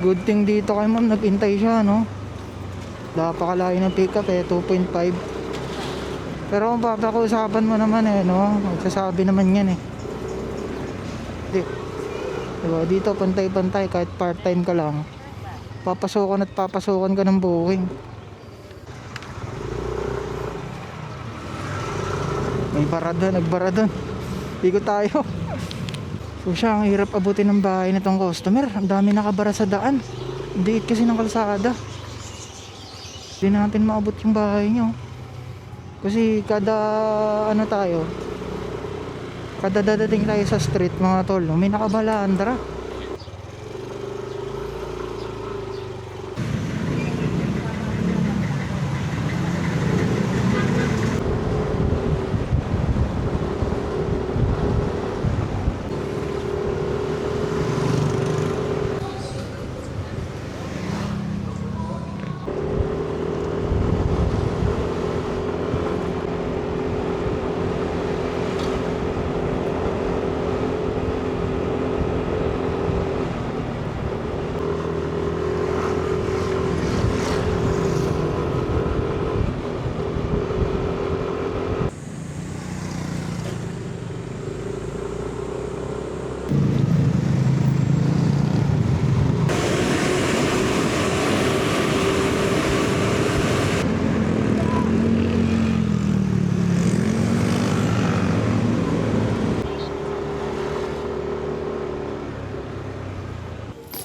Good thing dito kay ma'am, nag-intay siya, no? Napakalayo ng pick up eh, 2.5. Pero kung papakusapan mo naman eh, no? Magsasabi naman yan eh. Di, diba? Dito pantay-pantay kahit part-time ka lang. Papasukan at papasukan ka ng booking. May bara doon, nagbara doon. Ikot tayo. So siya, ang hirap abutin ng bahay nitong customer. Ang dami nakabara sa daan. Diit kasi ng kalsada. Hindi natin maabot yung bahay nyo. Kasi kada ano tayo, kada dadating tayo sa street mga tol, may nakabalaan dara.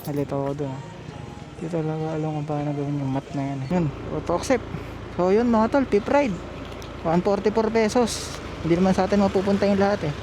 Nalito ako doon. Hindi talaga alam kung paano gawin yung mat na yan. Yun, auto-accept. So yun mga tol, tip ride. 144 pesos. Hindi naman sa atin mapupunta yung lahat eh.